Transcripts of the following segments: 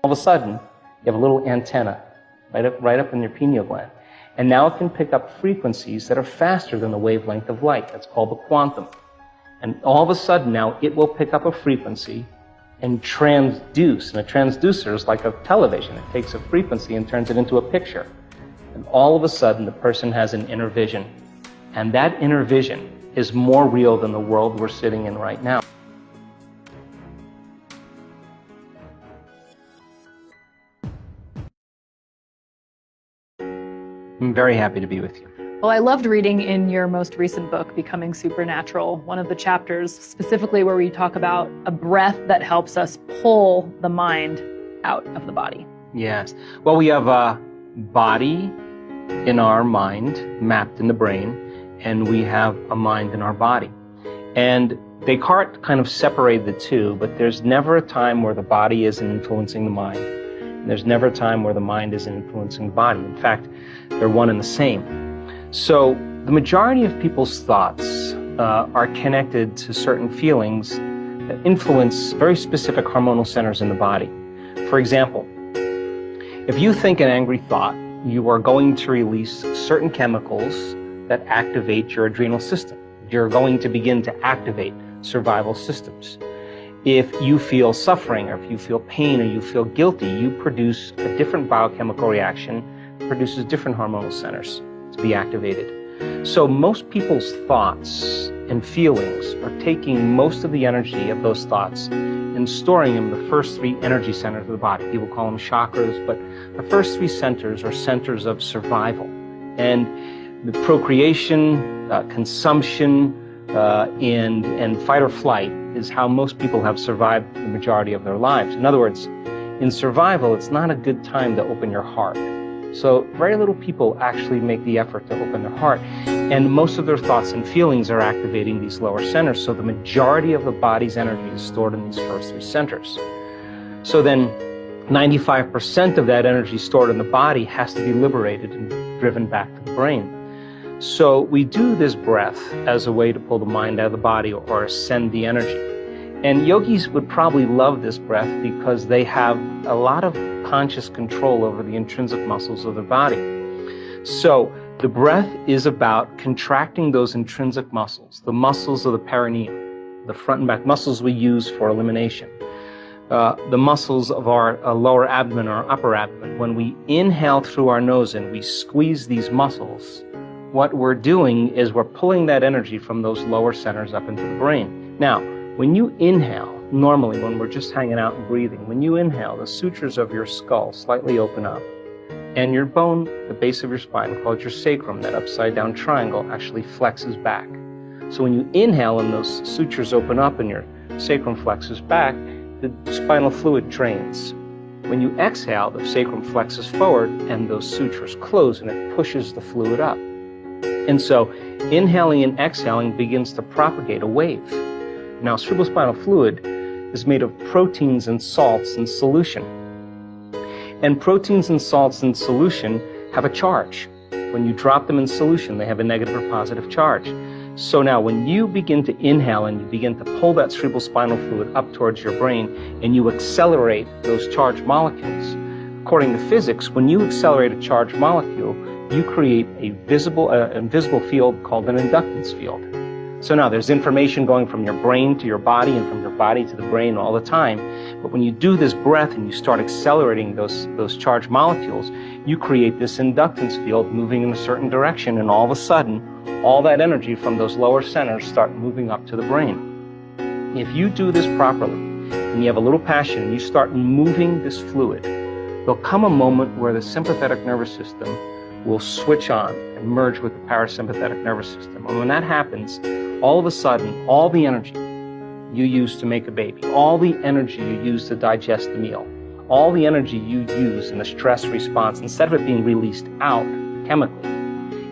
All of a sudden, you have a little antenna right up in your pineal gland. And now it can pick up frequencies that are faster than the wavelength of light. That's called the quantum. And all of a sudden now it will pick up a frequency and transduce. And a transducer is like a television. It takes a frequency and turns it into a picture. And all of a sudden the person has an inner vision. And that inner vision is more real than the world we're sitting in right now. I'm very happy to be with you. Well, I loved reading in your most recent book, Becoming Supernatural, one of the chapters specifically where we talk about a breath that helps us pull the mind out of the body. Yes. Well, we have a body in our mind mapped in the brain, and we have a mind in our body. And Descartes kind of separated the two, but there's never a time where the body isn't influencing the mind. And there's never a time where the mind isn't influencing the body. In fact, they're one and the same. So the majority of people's thoughts are connected to certain feelings that influence very specific hormonal centers in the body. For example, if you think an angry thought, you are going to release certain chemicals that activate your adrenal system. You're going to begin to activate survival systems. If you feel suffering, or if you feel pain, or you feel guilty, you produce a different biochemical reaction, produces different hormonal centers to be activated. So most people's thoughts and feelings are taking most of the energy of those thoughts and storing them in the first three energy centers of the body. People call them chakras, but the first three centers are centers of survival. And the procreation, consumption, and fight or flight is how most people have survived the majority of their lives. In other words, in survival, it's not a good time to open your heart. So very little people actually make the effort to open their heart. And most of their thoughts and feelings are activating these lower centers. So the majority of the body's energy is stored in these first three centers. So then 95% of that energy stored in the body has to be liberated and driven back to the brain. So we do this breath as a way to pull the mind out of the body or send the energy. And yogis would probably love this breath because they have a lot of conscious control over the intrinsic muscles of the body. So the breath is about contracting those intrinsic muscles, the muscles of the perineum, the front and back muscles we use for elimination, the muscles of our lower abdomen or upper abdomen. When we inhale through our nose and we squeeze these muscles, what we're doing is we're pulling that energy from those lower centers up into the brain. Now, when you inhale, normally when we're just hanging out and breathing, when you inhale, the sutures of your skull slightly open up, and your bone, the base of your spine, called your sacrum, that upside down triangle, actually flexes back. So when you inhale and those sutures open up and your sacrum flexes back, the spinal fluid drains. When you exhale, the sacrum flexes forward and those sutures close and it pushes the fluid up. And so inhaling and exhaling begins to propagate a wave. Now, cerebrospinal fluid is made of proteins and salts in solution. And proteins and salts in solution have a charge. When you drop them in solution, they have a negative or positive charge. So now when you begin to inhale and you begin to pull that cerebrospinal fluid up towards your brain and you accelerate those charged molecules, according to physics, when you accelerate a charged molecule, you create a invisible field called an inductance field. So now there's information going from your brain to your body and from your body to the brain all the time. But when you do this breath and you start accelerating those charged molecules, you create this inductance field moving in a certain direction, and all of a sudden, all that energy from those lower centers start moving up to the brain. If you do this properly, and you have a little passion, and you start moving this fluid, there'll come a moment where the sympathetic nervous system will switch on and merge with the parasympathetic nervous system. And when that happens, all of a sudden, all the energy you use to make a baby, all the energy you use to digest the meal, all the energy you use in a stress response, instead of it being released out chemically,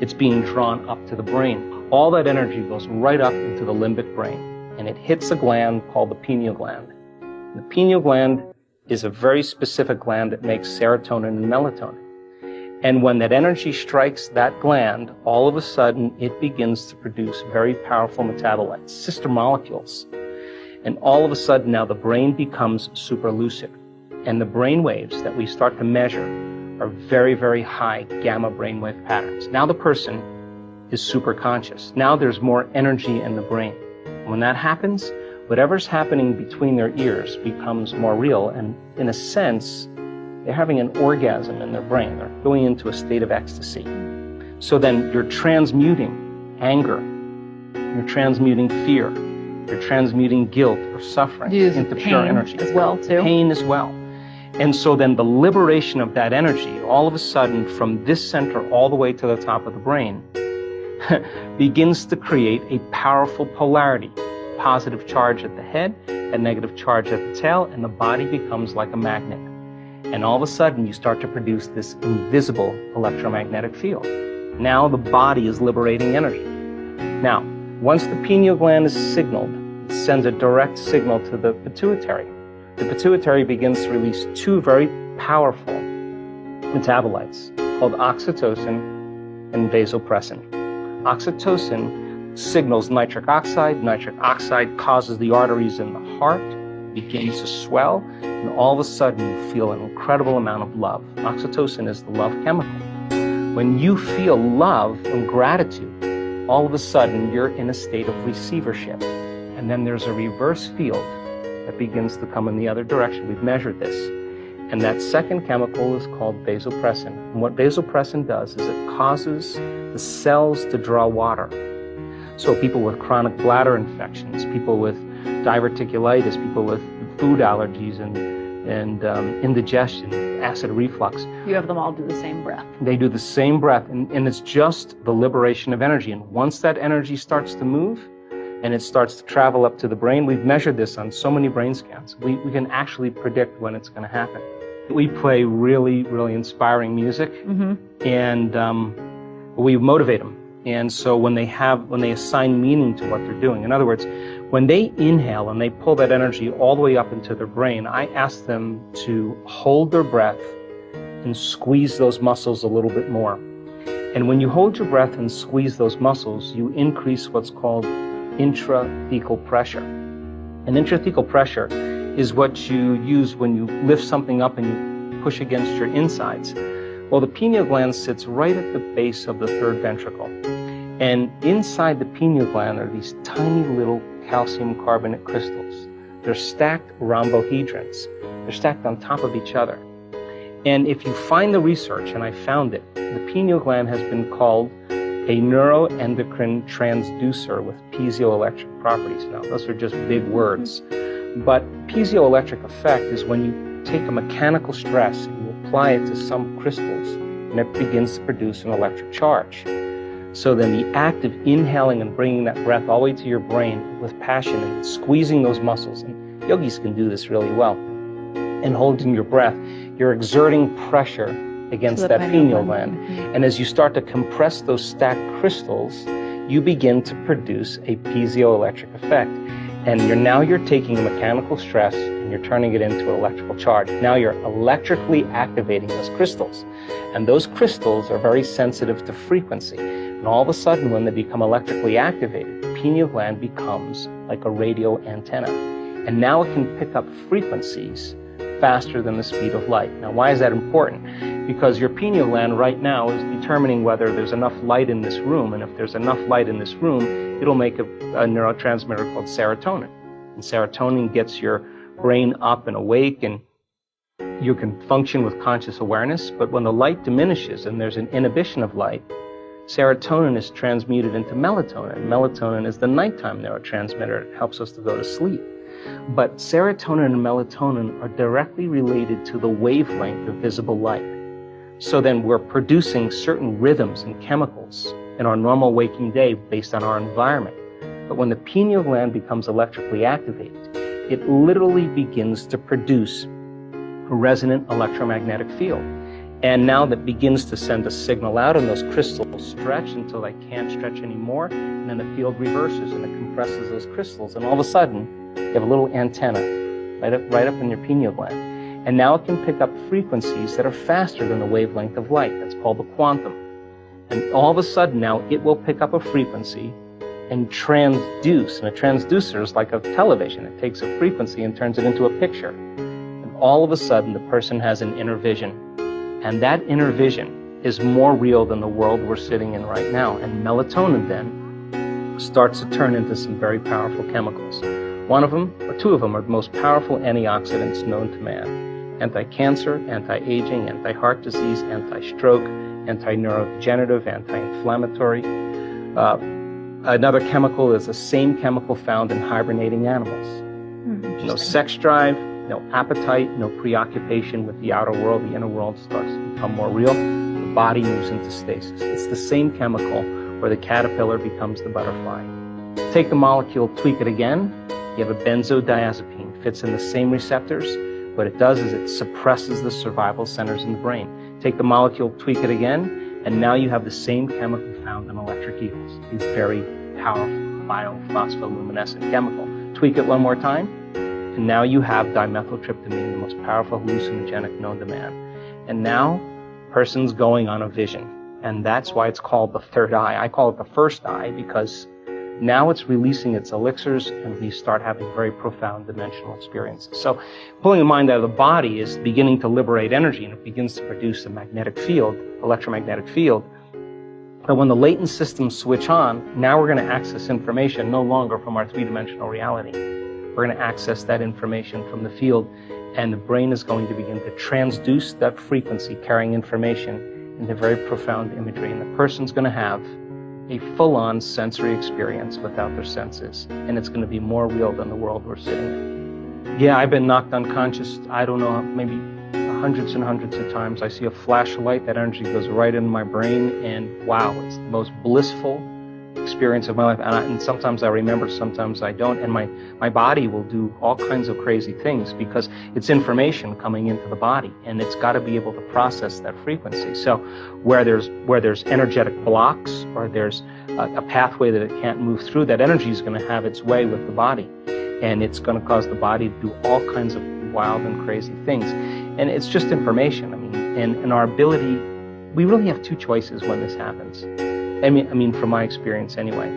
it's being drawn up to the brain. All that energy goes right up into the limbic brain, and it hits a gland called the pineal gland. The pineal gland is a very specific gland that makes serotonin and melatonin. And when that energy strikes that gland, all of a sudden it begins to produce very powerful metabolites, sister molecules. And all of a sudden now the brain becomes super lucid. And the brain waves that we start to measure are very, very high gamma brainwave patterns. Now the person is super conscious. Now there's more energy in the brain. When that happens, whatever's happening between their ears becomes more real, and in a sense, they're having an orgasm in their brain. They're going into a state of ecstasy. So then you're transmuting anger, you're transmuting fear, you're transmuting guilt or suffering into pure energy. As well, too. Pain as well. And so then the liberation of that energy, all of a sudden from this center all the way to the top of the brain, begins to create a powerful polarity. Positive charge at the head, a negative charge at the tail, and the body becomes like a magnet. And all of a sudden you start to produce this invisible electromagnetic field. Now the body is liberating energy. Now, once the pineal gland is signaled, it sends a direct signal to the pituitary. The pituitary begins to release two very powerful metabolites called oxytocin and vasopressin. Oxytocin signals nitric oxide. Nitric oxide causes the arteries in the heart, begins to swell, and all of a sudden you feel an incredible amount of love. Oxytocin is the love chemical. When you feel love and gratitude, all of a sudden you're in a state of receivership. And then there's a reverse field that begins to come in the other direction. We've measured this. And that second chemical is called vasopressin. And what vasopressin does is it causes the cells to draw water. So people with chronic bladder infections, people with diverticulitis, people with food allergies and indigestion, acid reflux. You have them all do the same breath. They do the same breath, and it's just the liberation of energy. And once that energy starts to move, and it starts to travel up to the brain, we've measured this on so many brain scans. We can actually predict when it's going to happen. We play really, really inspiring music, and we motivate them. And so when they assign meaning to what they're doing, in other words, when they inhale and they pull that energy all the way up into their brain, I ask them to hold their breath and squeeze those muscles a little bit more. And when you hold your breath and squeeze those muscles, you increase what's called intrathecal pressure. And intrathecal pressure is what you use when you lift something up and you push against your insides. Well, the pineal gland sits right at the base of the third ventricle. And inside the pineal gland are these tiny little calcium carbonate crystals. They're stacked rhombohedrons. They're stacked on top of each other. And if you find the research, and I found it, the pineal gland has been called a neuroendocrine transducer with piezoelectric properties. Now, those are just big words. But piezoelectric effect is when you take a mechanical stress and you apply it to some crystals, and it begins to produce an electric charge. So then the act of inhaling and bringing that breath all the way to your brain with passion and squeezing those muscles, and yogis can do this really well, and holding your breath, you're exerting pressure against that pineal gland. And as you start to compress those stacked crystals, you begin to produce a piezoelectric effect. And you're taking a mechanical stress and you're turning it into an electrical charge. Now you're electrically activating those crystals. And those crystals are very sensitive to frequency. And all of a sudden, when they become electrically activated, the pineal gland becomes like a radio antenna. And now it can pick up frequencies faster than the speed of light. Now, why is that important? Because your pineal gland right now is determining whether there's enough light in this room, and if there's enough light in this room, it'll make a neurotransmitter called serotonin. And serotonin gets your brain up and awake, and you can function with conscious awareness. But when the light diminishes and there's an inhibition of light, serotonin is transmuted into melatonin. Melatonin is the nighttime neurotransmitter. It helps us to go to sleep. But serotonin and melatonin are directly related to the wavelength of visible light. So then we're producing certain rhythms and chemicals in our normal waking day based on our environment. But when the pineal gland becomes electrically activated, it literally begins to produce a resonant electromagnetic field. And now that begins to send a signal out, and those crystals stretch until they can't stretch anymore, and then the field reverses and it compresses those crystals, and all of a sudden you have a little antenna right up in your pineal gland. And now it can pick up frequencies that are faster than the wavelength of light. That's called the quantum. And all of a sudden now it will pick up a frequency and transduce. And a transducer is like a television. It takes a frequency and turns it into a picture. And all of a sudden the person has an inner vision. And that inner vision is more real than the world we're sitting in right now. And melatonin then starts to turn into some very powerful chemicals. One of them, or two of them, are the most powerful antioxidants known to man. Anti-cancer, anti-aging, anti-heart disease, anti-stroke, anti-neurodegenerative, anti-inflammatory. Another chemical is the same chemical found in hibernating animals. No sex drive, no appetite, no preoccupation with the outer world. The inner world starts to become more real. The body moves into stasis. It's the same chemical where the caterpillar becomes the butterfly. Take the molecule, tweak it again. You have a benzodiazepine, fits in the same receptors. What it does is it suppresses the survival centers in the brain. Take the molecule, tweak it again, and now you have the same chemical found in electric eels. These very powerful biophospholuminescent chemical. Tweak it one more time, and now you have dimethyltryptamine, the most powerful hallucinogenic known to man. And now, person's going on a vision. And that's why it's called the third eye. I call it the first eye because now it's releasing its elixirs and we start having very profound dimensional experiences. So pulling the mind out of the body is beginning to liberate energy, and it begins to produce a magnetic field, electromagnetic field. But when the latent systems switch on, now we're going to access information no longer from our three-dimensional reality. We're going to access that information from the field, and the brain is going to begin to transduce that frequency carrying information into very profound imagery, and the person's going to have a full-on sensory experience without their senses, and it's going to be more real than the world we're sitting in. Yeah, I've been knocked unconscious, I don't know, maybe hundreds and hundreds of times. I see a flash of light, that energy goes right into my brain, and wow, it's the most blissful experience of my life. And sometimes I remember, sometimes I don't, and my body will do all kinds of crazy things because it's information coming into the body, and it's got to be able to process that frequency. So where there's energetic blocks, or there's a pathway that it can't move through, that energy is going to have its way with the body, and it's going to cause the body to do all kinds of wild and crazy things. And it's just information. I mean, and our ability, we really have two choices when this happens. I mean, from my experience anyway.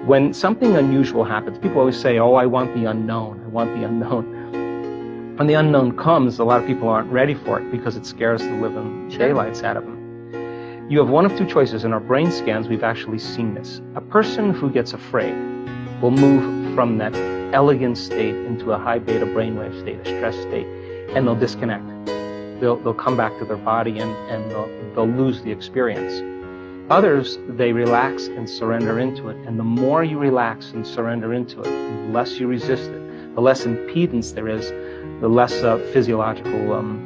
When something unusual happens, people always say, oh, I want the unknown, I want the unknown. When the unknown comes, a lot of people aren't ready for it because it scares the living daylights out of them. You have one of two choices. In our brain scans, we've actually seen this. A person who gets afraid will move from that elegant state into a high beta brainwave state, a stress state, and they'll disconnect. They'll come back to their body and they'll lose the experience. Others, they relax and surrender into it. And the more you relax and surrender into it, the less you resist it, the less impedance there is, the less physiological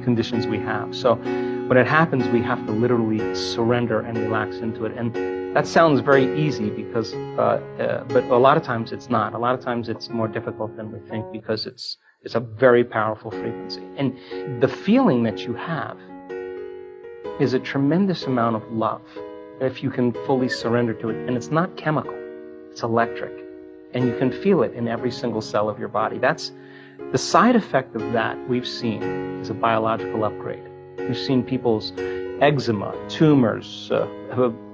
conditions we have. So when it happens, we have to literally surrender and relax into it. And that sounds very easy because, but a lot of times it's not. A lot of times it's more difficult than we think because it's a very powerful frequency. And the feeling that you have is a tremendous amount of love if you can fully surrender to it. And it's not chemical, it's electric. And you can feel it in every single cell of your body. That's the side effect of that we've seen is a biological upgrade. We've seen people's eczema, tumors,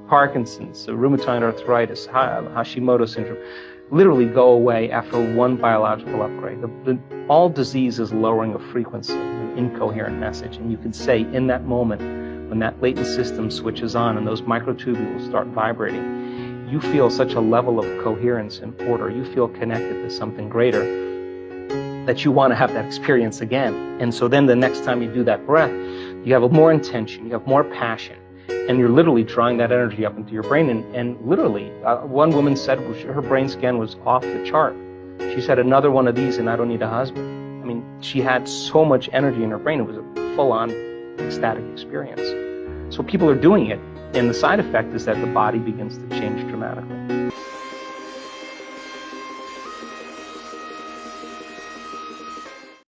Parkinson's, rheumatoid arthritis, Hashimoto syndrome, literally go away after one biological upgrade. All disease is lowering a frequency, an incoherent message. And you can say in that moment, when that latent system switches on and those microtubules start vibrating, you feel such a level of coherence and order. You feel connected to something greater that you want to have that experience again. And so then the next time you do that breath, you have more intention, you have more passion, and you're literally drawing that energy up into your brain. And literally, one woman said her brain scan was off the chart. She said, another one of these and I don't need a husband. I mean, she had so much energy in her brain. It was a full-on ecstatic experience. So people are doing it, and the side effect is that the body begins to change dramatically.